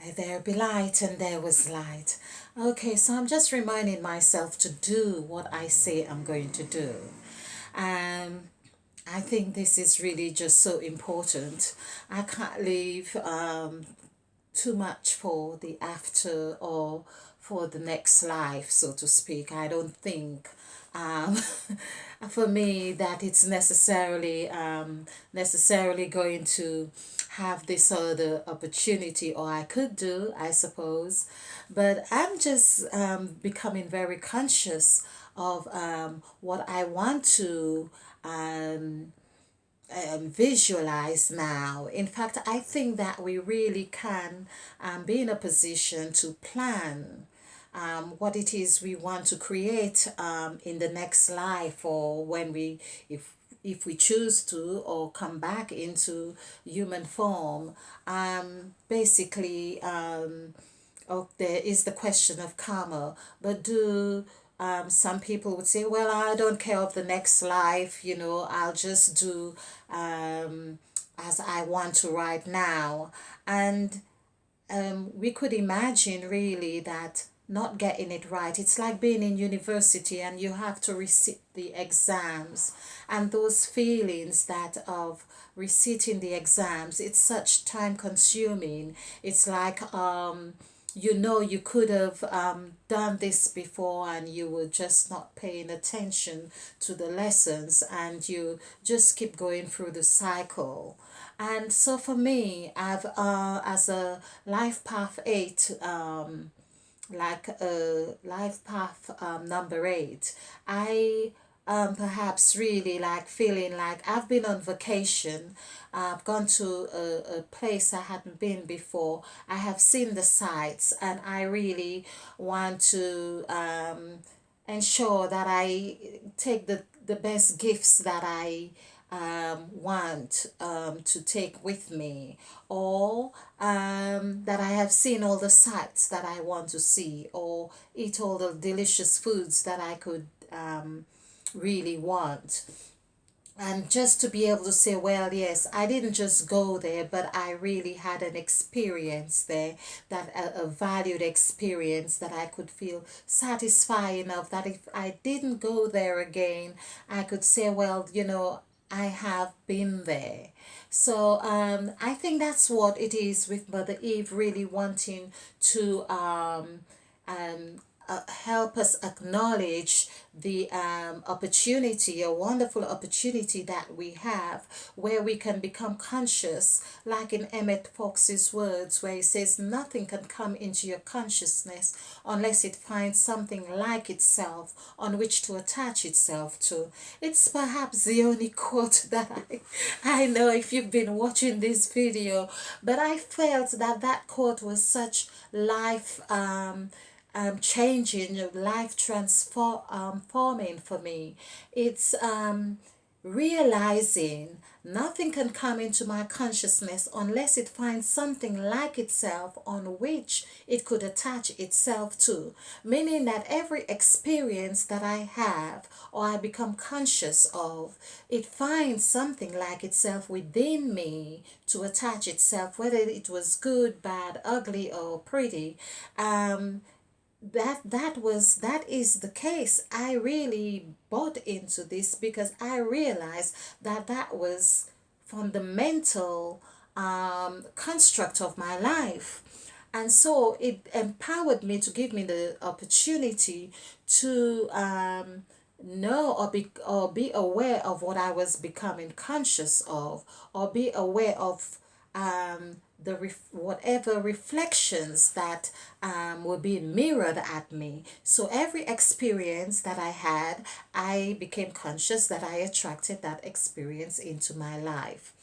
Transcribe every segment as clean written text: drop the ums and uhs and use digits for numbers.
There be light, and there was light. Okay, so I'm just reminding myself to do what I say I'm going to do. Um, I think this is really just so important. I can't leave too much for the after or for the next life, so to speak. I don't think um, for me that it's necessarily going to have this other opportunity, or I could do, I suppose. But I'm just becoming very conscious of what I want to um, visualize now. In fact, I think that we really can be in a position to plan what it is we want to create in the next life, or when we, if we choose to, or come back into human form. Basically, oh, there is the question of karma, but do some people would say, well, I don't care of the next life, I'll just do as I want to right now. And we could imagine really that not getting it right. It's like being in university and you have to recite the exams, and those feelings that of reciting the exams, it's such time consuming. It's like you could have done this before, and you were just not paying attention to the lessons, and you just keep going through the cycle. And so for me, I've as a life path 8, like life path number 8, I perhaps really like feeling like I've been on vacation. I've gone to a place I hadn't been before. I have seen the sights, and I really want to ensure that I take the best gifts that I want to take with me, or that I have seen all the sights that I want to see, or eat all the delicious foods that I could really want. And just to be able to say, well, yes, I didn't just go there, but I really had an experience there, that a valued experience that I could feel satisfied enough that if I didn't go there again, I could say, well, I have been there. So I think that's what it is with Mother Eve really wanting to um, help us acknowledge the opportunity, a wonderful opportunity that we have, where we can become conscious, like in Emmett Fox's words, where he says, nothing can come into your consciousness unless it finds something like itself on which to attach itself to. It's perhaps the only quote that I know if you've been watching this video, but I felt that that quote was such life changing, life transforming for me. It's realizing nothing can come into my consciousness unless it finds something like itself on which it could attach itself to. Meaning that every experience that I have or I become conscious of, it finds something like itself within me to attach itself, whether it was good, bad, ugly, or pretty. That is the case. I really bought into this because I realized that that was fundamental construct of my life. And so it empowered me to give me the opportunity to know, or be aware of what I was becoming conscious of, or be aware of whatever reflections that were being mirrored at me. So every experience that I had, I became conscious that I attracted that experience into my life.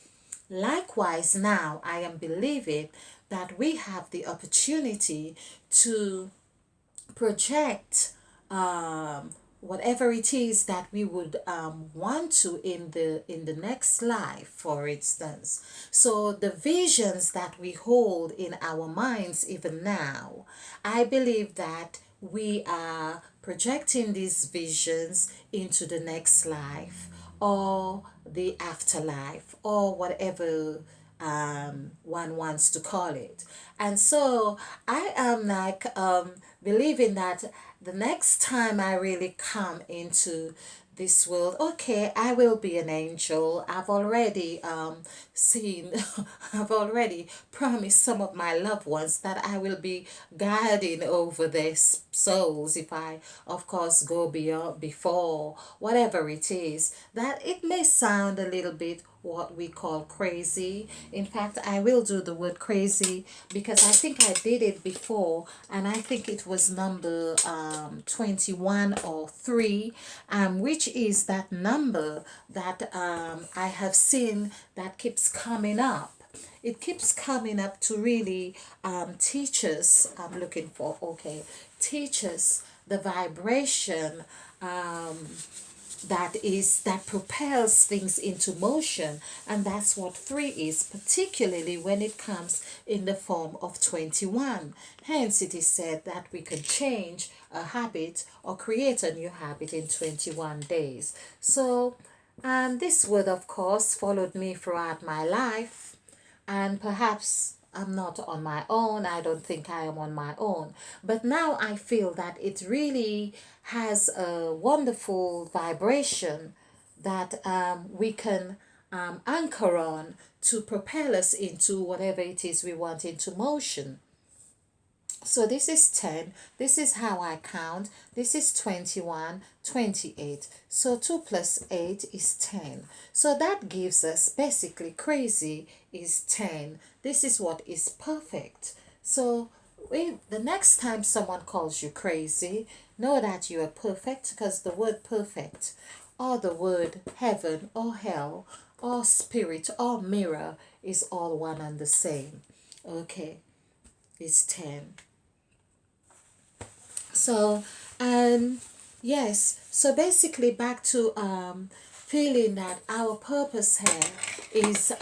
Likewise, now I am believing that we have the opportunity to project whatever it is that we would want to in the next life, for instance. So the visions that we hold in our minds even now, I believe that we are projecting these visions into the next life, or the afterlife, or whatever one wants to call it. And so I am like believing that the next time I really come into this world, okay, I will be an angel. I've already seen, I've already promised some of my loved ones that I will be guiding over their souls if I, of course, go beyond, before, whatever it is. That it may sound a little bit what we call crazy. In fact, I will do the word crazy because I think I did it before, and I think it was number 21 or 3, which is that number that I have seen that keeps coming up. It keeps coming up to really teach us. I'm looking for, okay, teach us the vibration that propels things into motion, and that's what 3 is, particularly when it comes in the form of 21. Hence it is said that we can change a habit or create a new habit in 21 days. So this word, of course, followed me throughout my life, and perhaps I'm not on my own. I don't think I am on my own. But now I feel that it really has a wonderful vibration that we can anchor on to propel us into whatever it is we want into motion. So this is 10. This is how I count. This is 21, 28. So 2 plus 8 is 10. So that gives us basically crazy is 10. This is what is perfect. So the next time someone calls you crazy, know that you are perfect, because the word perfect or the word heaven or hell or spirit or mirror is all one and the same. Okay, it's 10. So, yes, so basically back to feeling that our purpose here is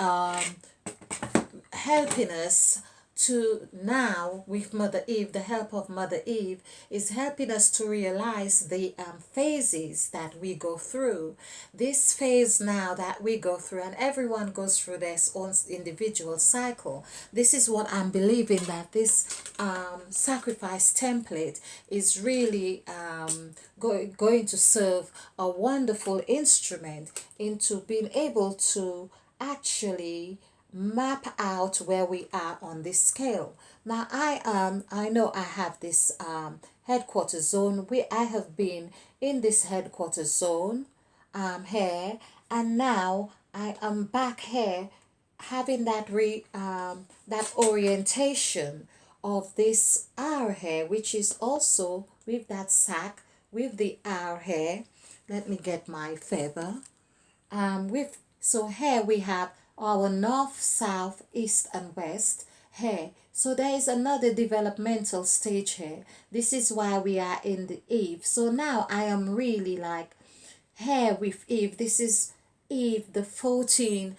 helping us to now, with Mother Eve, the help of Mother Eve is helping us to realize the phases that we go through. This phase now that we go through, and everyone goes through their own individual cycle. This is what I'm believing, that this sacrifice template is really going to serve a wonderful instrument into being able to actually map out where we are on this scale. Now I know I have this headquarters zone where I have been in this headquarters zone here, and now I am back here having that orientation of this hour here, which is also with that sack with the hour here. Let me get my feather. With so here we have our north, south, east, and west here. So there is another developmental stage here. This is why we are in the Eve. So now I am really like here with Eve. This is Eve, the 14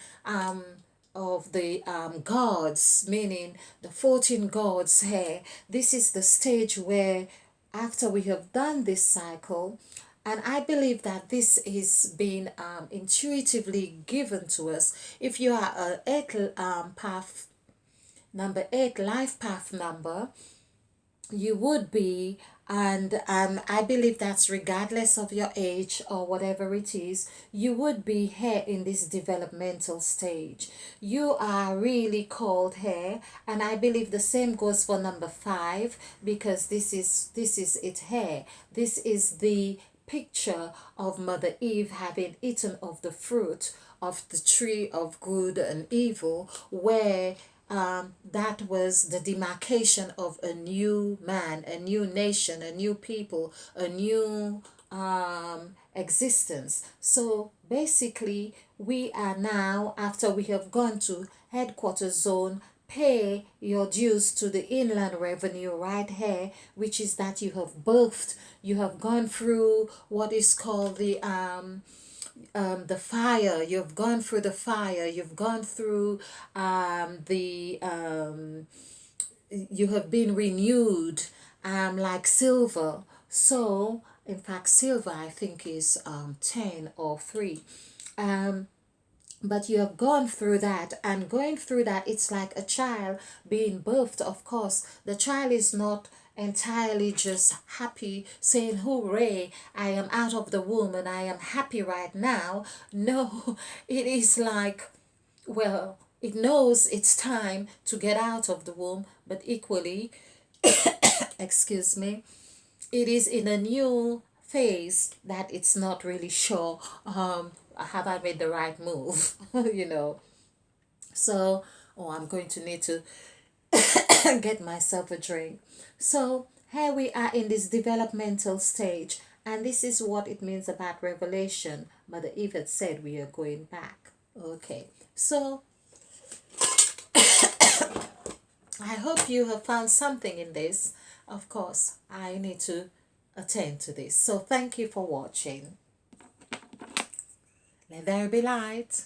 of the gods, meaning the 14 gods here. This is the stage where after we have done this cycle, and I believe that this is being intuitively given to us. If you are a 8 path, number 8 life path number, you would be, and I believe that's regardless of your age or whatever it is, you would be here in this developmental stage. You are really called here, and I believe the same goes for number 5, because this is it here. This is the picture of Mother Eve having eaten of the fruit of the tree of good and evil, where that was the demarcation of a new man, a new nation, a new people, a new existence. So basically, we are now, after we have gone to headquarters zone, pay your dues to the inland revenue right here, which is that you have birthed, you have gone through what is called the fire. You've gone through the fire. You've gone through you have been renewed like silver. So in fact silver I think is 10 or 3. but you have gone through that, and going through that, it's like a child being birthed. Of course, the child is not entirely just happy saying, hooray, I am out of the womb and I am happy right now. No, it is like, well, it knows it's time to get out of the womb, but equally, excuse me, it is in a new phase that it's not really sure, have I made the right move? You know. So, oh, I'm going to need to get myself a drink. So here we are in this developmental stage, and this is what it means about revelation. Mother Eve had said we are going back. Okay, so I hope you have found something in this. Of course, I need to attend to this. So thank you for watching. Let there be light.